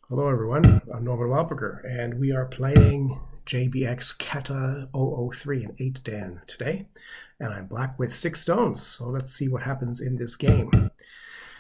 Hello everyone, I'm Norman Walberger, and we are playing JBX Kata 003 in 8 Dan today, and I'm black with 6 stones, so let's see what happens in this game.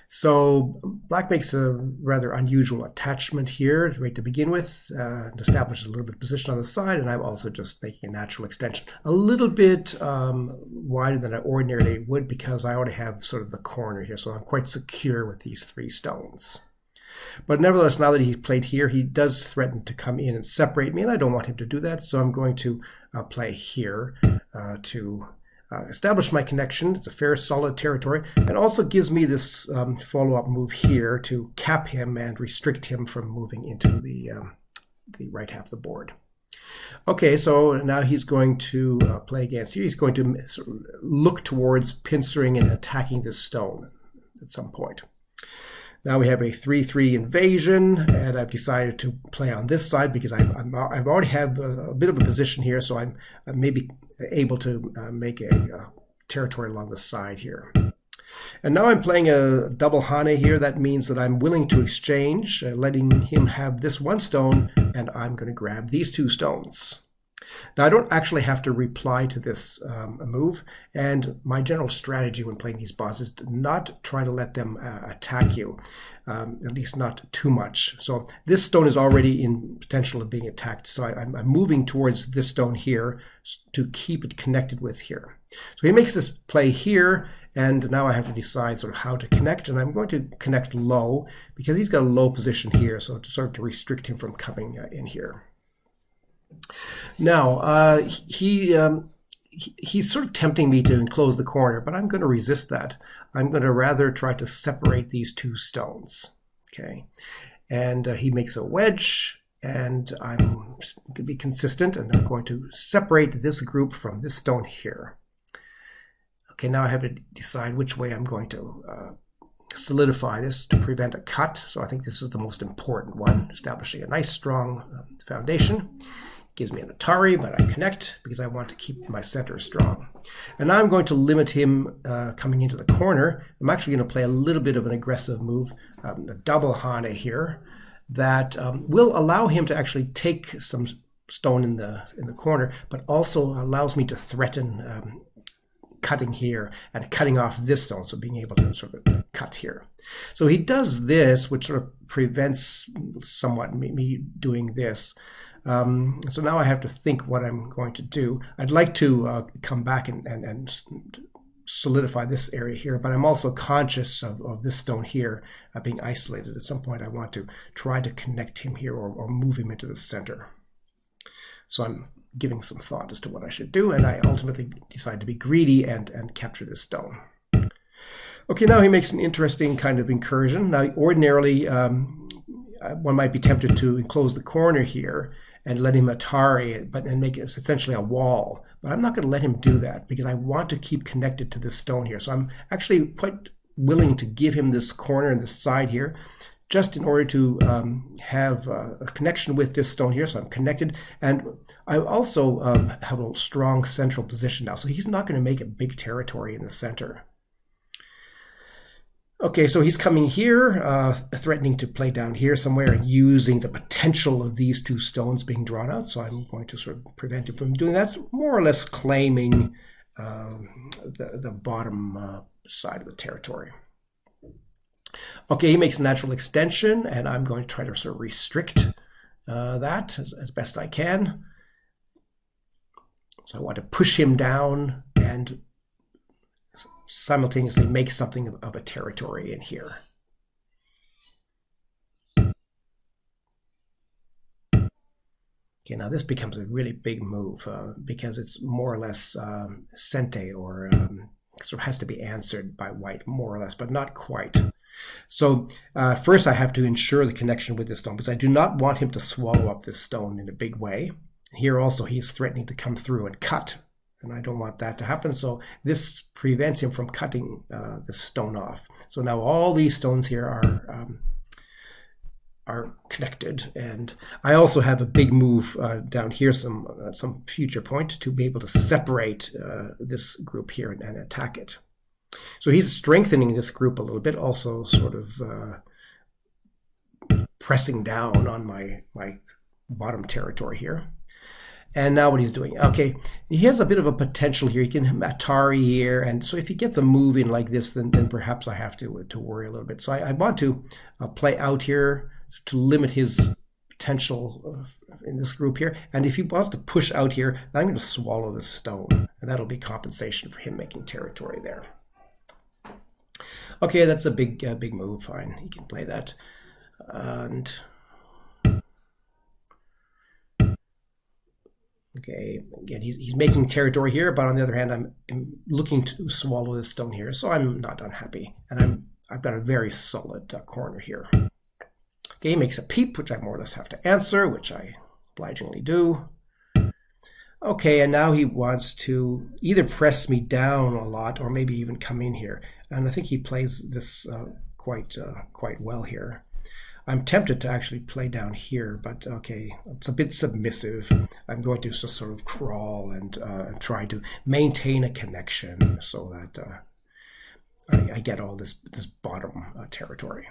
So black makes a rather unusual attachment here right to begin with, and establishes a little bit of position on the side, and I'm also just making a natural extension. A little bit wider than I ordinarily would because I already have sort of the corner here, so I'm quite secure with these 3 stones. But nevertheless, now that he's played here, he does threaten to come in and separate me, and I don't want him to do that, so I'm going to play here to establish my connection. It's a fair, solid territory, and also gives me this follow-up move here to cap him and restrict him from moving into the right half of the board. Okay, so now he's going to play against you. He's going to sort of look towards pincering and attacking this stone at some point. Now we have a 3-3 invasion, and I've decided to play on this side because I've already have a bit of a position here, so I'm maybe able to make a territory along the side here. And now I'm playing a double hane here. That means that I'm willing to exchange, letting him have this 1 stone, and I'm going to grab these 2 stones. Now, I don't actually have to reply to this move, and my general strategy when playing these bosses is to not try to let them attack you, at least not too much. So this stone is already in potential of being attacked, so I'm moving towards this stone here to keep it connected with here. So he makes this play here, and now I have to decide sort of how to connect, and I'm going to connect low because he's got a low position here, so to sort of to restrict him from coming in here. Now, he's sort of tempting me to enclose the corner, but I'm going to resist that. I'm going to rather try to separate these 2 stones. Okay, and he makes a wedge, and I'm going to be consistent, and I'm going to separate this group from this stone here. Okay, now I have to decide which way I'm going to solidify this to prevent a cut. So I think this is the most important one, establishing a nice, strong foundation. Gives me an Atari, but I connect because I want to keep my center strong. And now I'm going to limit him coming into the corner. I'm actually going to play a little bit of an aggressive move, the double hane here, that will allow him to actually take some stone in the corner, but also allows me to threaten cutting here and cutting off this stone, so being able to sort of cut here. So he does this, which sort of prevents somewhat me doing this. So now I have to think what I'm going to do. I'd like to come back and solidify this area here, but I'm also conscious of this stone here being isolated. At some point I want to try to connect him here or move him into the center. So I'm giving some thought as to what I should do, and I ultimately decide to be greedy and capture this stone. Okay, now he makes an interesting kind of incursion. Now ordinarily one might be tempted to enclose the corner here and let him Atari it, and make it essentially a wall. But I'm not going to let him do that because I want to keep connected to this stone here. So I'm actually quite willing to give him this corner and this side here, just in order to have a connection with this stone here. So I'm connected, and I also have a strong central position now. So he's not going to make a big territory in the center. Okay, so he's coming here, threatening to play down here somewhere and using the potential of these 2 stones being drawn out. So I'm going to sort of prevent him from doing that. So more or less claiming the bottom side of the territory. Okay, he makes a natural extension, and I'm going to try to sort of restrict that as best I can. So I want to push him down and simultaneously make something of a territory in here. Okay, now this becomes a really big move because it's more or less sente, or sort of has to be answered by white, more or less, but not quite. So first I have to ensure the connection with this stone because I do not want him to swallow up this stone in a big way. Here also he's threatening to come through and cut, and I don't want that to happen, so this prevents him from cutting this stone off. So now all these stones here are connected, and I also have a big move down here, some future point, to be able to separate this group here and attack it. So he's strengthening this group a little bit, also sort of pressing down on my bottom territory here. And now what he's doing, okay, he has a bit of a potential here. He can Atari here, and so if he gets a move in like this, then perhaps I have to worry a little bit. So I want to play out here to limit his potential in this group here. And if he wants to push out here, I'm going to swallow this stone, and that'll be compensation for him making territory there. Okay, that's a big move. Fine, he can play that, and. Okay, again, he's making territory here, but on the other hand, I'm looking to swallow this stone here, so I'm not unhappy, and I've got a very solid corner here. Okay, he makes a peep, which I more or less have to answer, which I obligingly do. Okay, and now he wants to either press me down a lot or maybe even come in here, and I think he plays this quite well here. I'm tempted to actually play down here, but okay, it's a bit submissive. I'm going to just sort of crawl and try to maintain a connection so that I get all this bottom territory.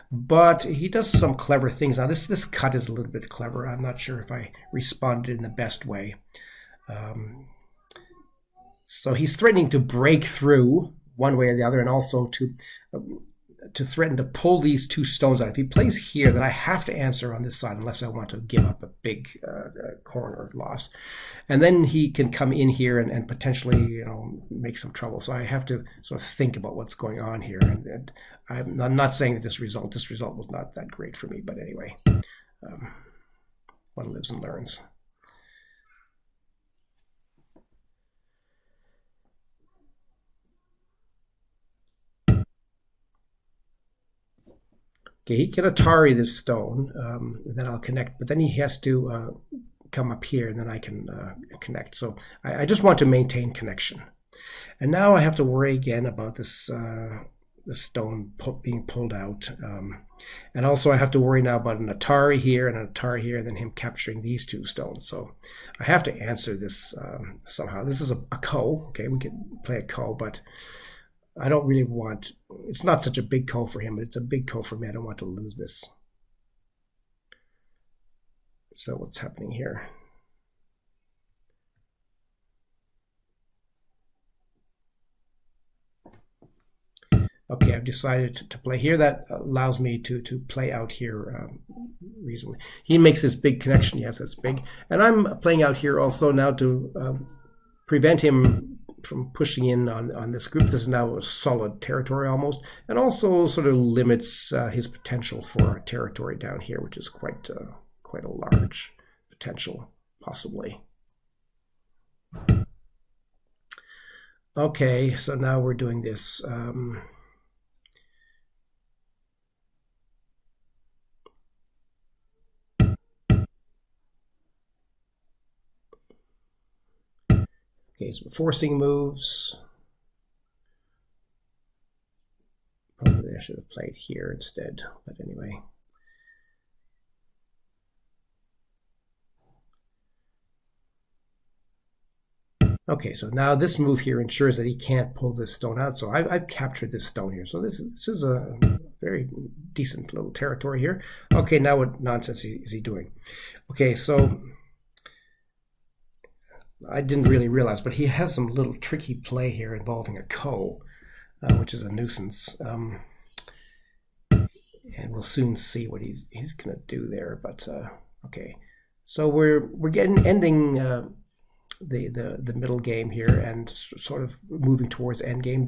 But he does some clever things. Now this cut is a little bit clever. I'm not sure if I responded in the best way. So he's threatening to break through one way or the other, and also to threaten to pull these two stones out. If he plays here, then I have to answer on this side unless I want to give up a big corner loss. And then he can come in here and potentially, make some trouble. So I have to sort of think about what's going on here. And I'm not saying that this result was not that great for me, but anyway, one lives and learns. Okay, he can Atari this stone, and then I'll connect, but then he has to come up here, and then I can connect. So I just want to maintain connection. And now I have to worry again about this stone being pulled out. And also I have to worry now about an Atari here and an Atari here, and then him capturing these two stones. So I have to answer this somehow. This is a ko. Okay, we can play a ko, but I don't really want, it's not such a big ko for him, but it's a big ko for me. I don't want to lose this. So what's happening here? Okay, I've decided to play here. That allows me to play out here reasonably. He makes this big connection. Yes, that's big. And I'm playing out here also now to prevent him from pushing in on this group. This is now a solid territory almost, and also sort of limits his potential for territory down here, which is quite a large potential, possibly. Okay, so now we're doing this. Okay, so forcing moves. Probably I should have played here instead, but anyway. Okay, so now this move here ensures that he can't pull this stone out. So I've captured this stone here. So this is a very decent little territory here. Okay, now what nonsense is he doing? Okay, so I didn't really realize, but he has some little tricky play here involving a ko, which is a nuisance. And we'll soon see what he's going to do there. But okay, so we're ending the middle game here and sort of moving towards end game.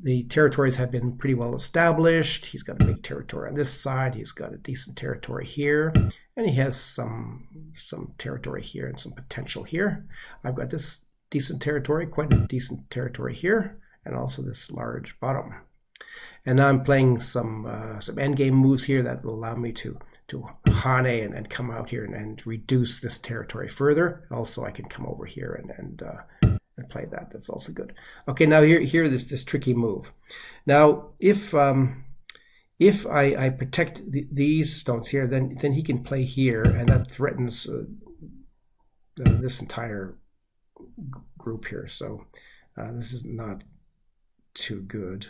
The territories have been pretty well established. He's got a big territory on this side. He's got a decent territory here, and he has some territory here and some potential here. I've got this decent territory, quite a decent territory here, and also this large bottom. And now I'm playing some endgame moves here that will allow me to hane and come out here and reduce this territory further. Also, I can come over here and play that. That's also good. Okay, now here this tricky move. Now, if I protect these stones here, then he can play here, and that threatens this entire group here. So this is not too good.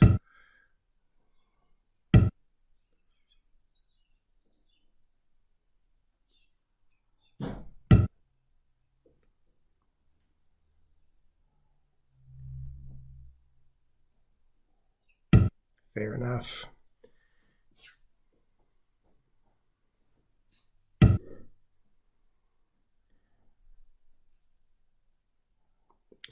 Fair enough.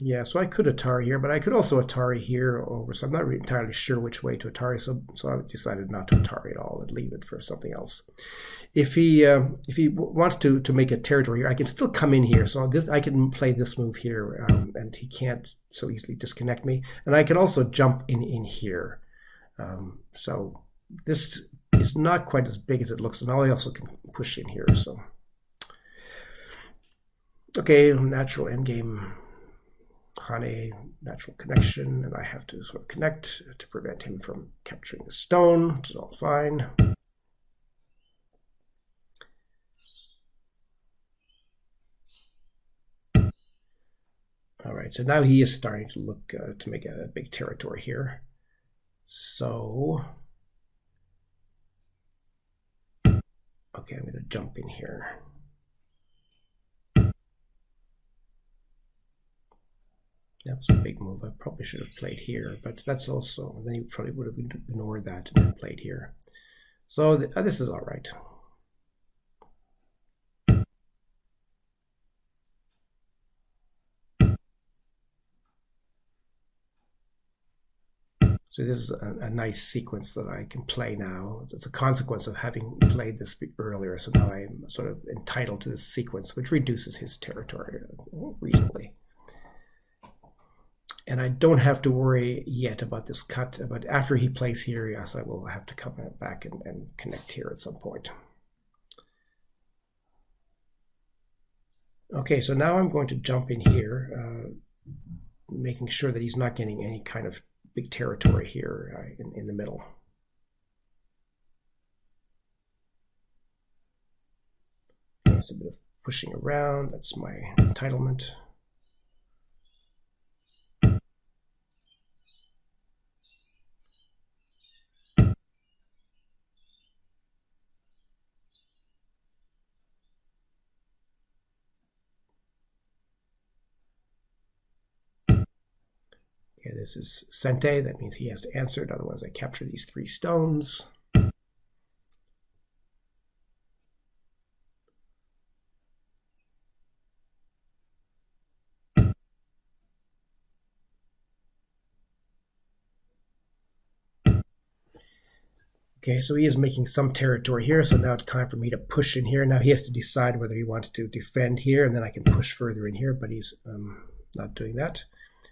Yeah, so I could Atari here, but I could also Atari here over, so I'm not really entirely sure which way to Atari, so I decided not to Atari at all and leave it for something else. If he wants to make a territory here, I can still come in here, so I can play this move here, and he can't so easily disconnect me. And I can also jump in here. So this is not quite as big as it looks, and I also can push in here. So okay, natural endgame. Hane, natural connection, and I have to sort of connect to prevent him from capturing the stone, which is all fine. All right, so now he is starting to look to make a big territory here. So, okay, I'm going to jump in here. That was a big move. I probably should have played here, but that's also, then you probably would have ignored that and then played here. So this is all right. So this is a nice sequence that I can play now. It's a consequence of having played this earlier, so now I'm sort of entitled to this sequence, which reduces his territory reasonably. And I don't have to worry yet about this cut, but after he plays here, yes, I will have to come back and connect here at some point. Okay, so now I'm going to jump in here, making sure that he's not getting any kind of big territory here in the middle. There's a bit of pushing around, that's my entitlement. Okay, this is Sente, that means he has to answer it, otherwise I capture these 3 stones. Okay, so he is making some territory here, so now it's time for me to push in here. Now he has to decide whether he wants to defend here, and then I can push further in here, but he's not doing that.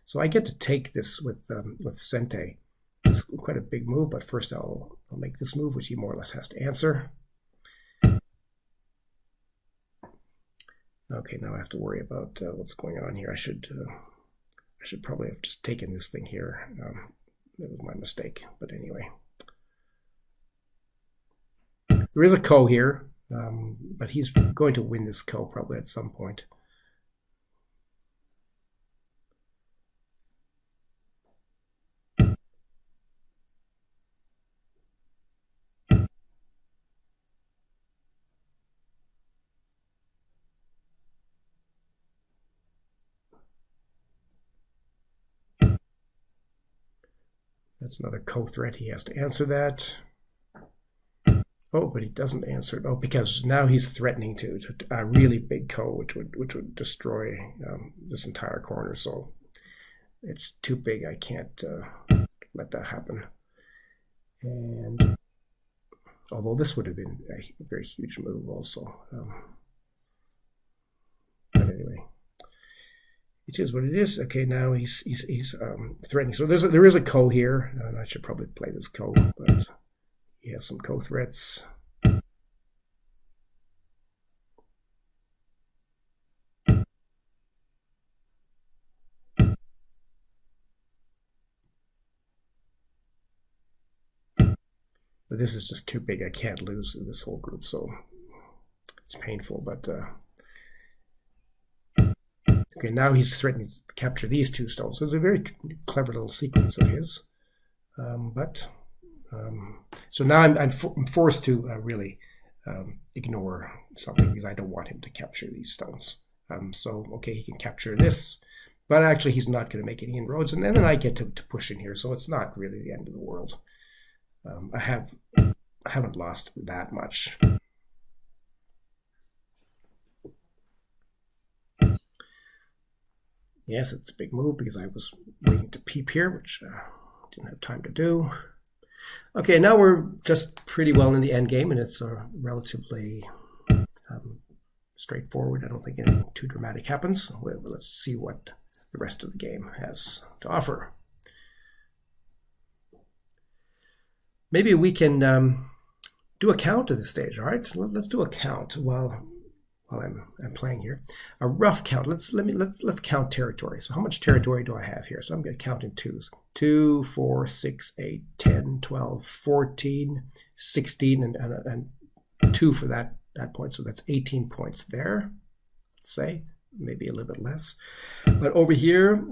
So I get to take this with Sente. It's quite a big move, but first I'll make this move, which he more or less has to answer. Okay, now I have to worry about what's going on here. I should probably have just taken this thing here. That was my mistake, but anyway. There is a ko here, but he's going to win this ko probably at some point. That's another ko threat. He has to answer that. Oh, but he doesn't answer it. Oh, because now he's threatening to a really big ko, which would destroy this entire corner. So it's too big. I can't let that happen. And although this would have been a very huge move, also. But anyway, it is what it is. Okay, now he's threatening. So there is a ko here, and I should probably play this ko, but he has some ko threats. But this is just too big. I can't lose this whole group, so it's painful. But okay, now he's threatening to capture these 2 stones. So it's a very clever little sequence of his. So now I'm forced to really ignore something because I don't want him to capture these stones. So, okay, he can capture this, but actually he's not going to make any inroads, and then I get to push in here, so it's not really the end of the world. I haven't lost that much. Yes, it's a big move because I was waiting to peep here, which didn't have time to do. Okay, now we're just pretty well in the end game, and it's relatively straightforward. I don't think anything too dramatic happens. Let's see what the rest of the game has to offer. Maybe we can do a count at this stage. All right, so let's do a count while I'm playing here. A rough count. Let's count territory. So how much territory do I have here? So I'm going to count in twos. 2, 4, 6, 8, 10, 12, 14, 16, and 2 for that point. So that's 18 points there. Let's say maybe a little bit less. But over here,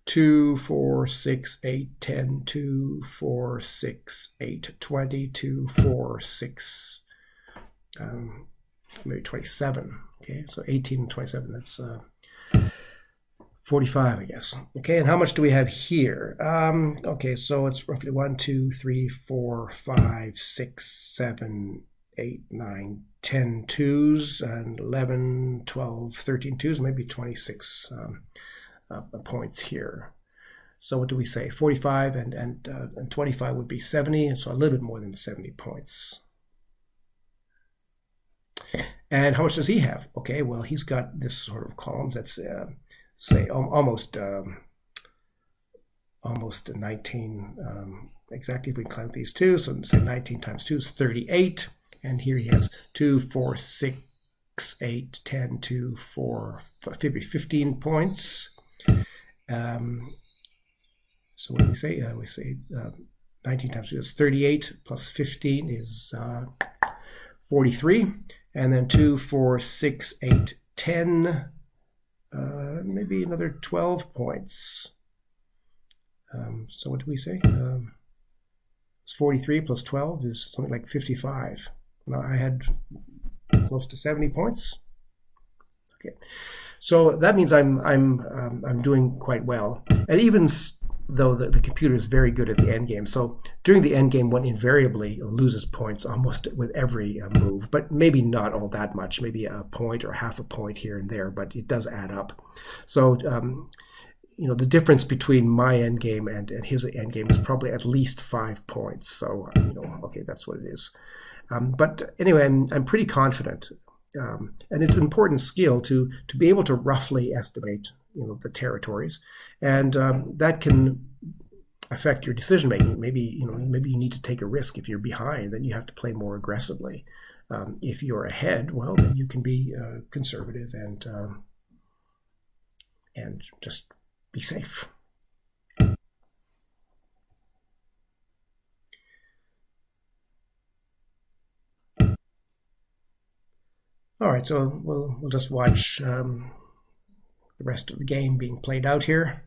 2, 4, 6, 8, 10, 2, 4, 6, 8, 20, 2, 4, 6, maybe 27. Okay, so 18 and 27, that's 45, I guess. Okay, and how much do we have here? Okay, so it's roughly 1, 2, 3, 4, 5, 6, 7, 8, 9, 10 twos, and 11, 12, 13 twos, maybe 26 points here. So what do we say? 45 and 25 would be 70, so a little bit more than 70 points. And how much does he have? Okay, well, he's got this sort of column that's, say, almost 19, exactly if we count these two. So say 19 times 2 is 38. And here he has 2, 4, 6, 8, 10, 2, 4, 15 points. So what do we say? We say 19 times 2 is 38, plus 15 is 43. And then 2, 4, 6, 8, 10, maybe another 12 points. So what do we say? It's 43 plus 12 is something like 55. Now I had close to 70 points. Okay, so that means I'm doing quite well. And even though the computer is very good at the end game, so during the end game, one invariably loses points almost with every move, but maybe not all that much, maybe a point or half a point here and there, but it does add up. So you know, the difference between my end game and his end game is probably at least 5 points. So you know, okay, that's what it is. But anyway, I'm pretty confident, and it's an important skill to be able to roughly estimate, you know, the territories, and that can affect your decision making. Maybe you need to take a risk. If you're behind, then you have to play more aggressively. If you're ahead, well, then you can be conservative and just be safe. All right, so we'll just watch the rest of the game being played out here.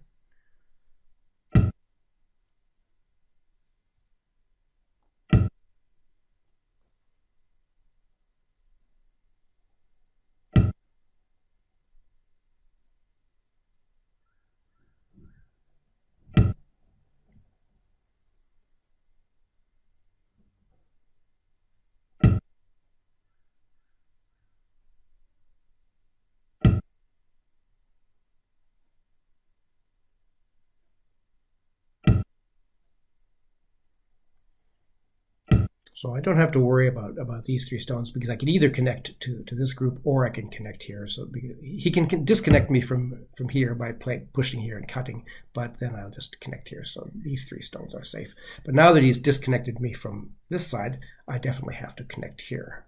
So I don't have to worry about these 3 stones because I can either connect to this group or I can connect here. So he can disconnect me from here by pushing here and cutting, but then I'll just connect here. So these 3 stones are safe. But now that he's disconnected me from this side, I definitely have to connect here.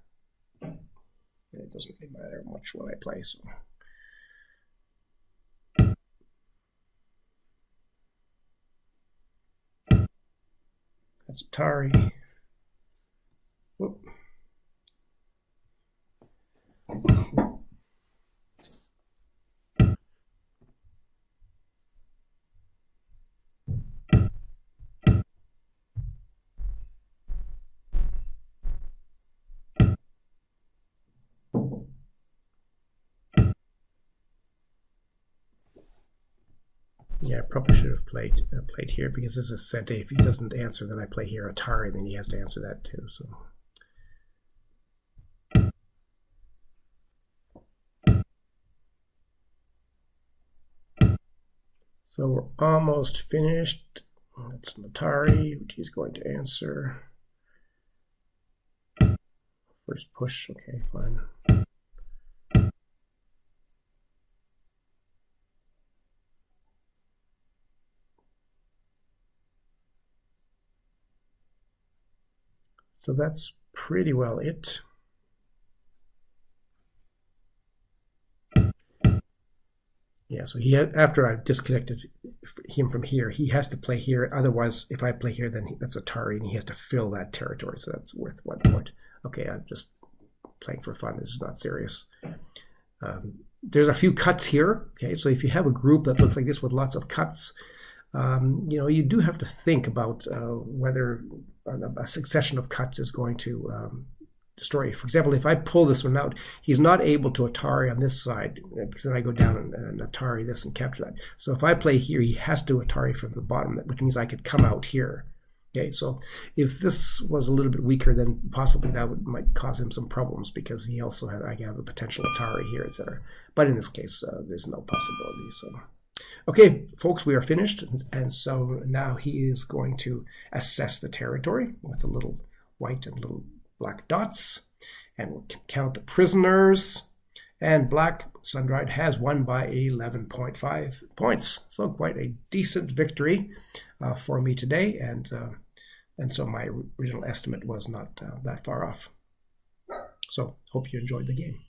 It doesn't really matter much what I play. So. That's Atari. Whoop. Yeah, I probably should have played here, because this is Sente. If he doesn't answer, then I play here Atari, and then he has to answer that too. So we're almost finished. That's an Atari, which he's going to answer. First push, okay, fine. So that's pretty well it. Yeah, so he had, after I've disconnected him from here, he has to play here. Otherwise, if I play here, then that's Atari, and he has to fill that territory. So that's worth 1 point. Okay, I'm just playing for fun. This is not serious. There's a few cuts here. Okay, so if you have a group that looks like this with lots of cuts, you do have to think about whether a succession of cuts is going to destroy. For example, if I pull this one out, he's not able to Atari on this side, because then I go down and Atari this and capture that. So if I play here, he has to Atari from the bottom, which means I could come out here. Okay, so if this was a little bit weaker, then possibly that might cause him some problems, because he also I have a potential Atari here, etc. But in this case, there's no possibility. So, okay, folks, we are finished, and so now he is going to assess the territory with a little white and little black dots, and we'll count the prisoners. And Black Sun-Dried has won by 11.5 points. So quite a decent victory for me today, and so my original estimate was not that far off. So hope you enjoyed the game.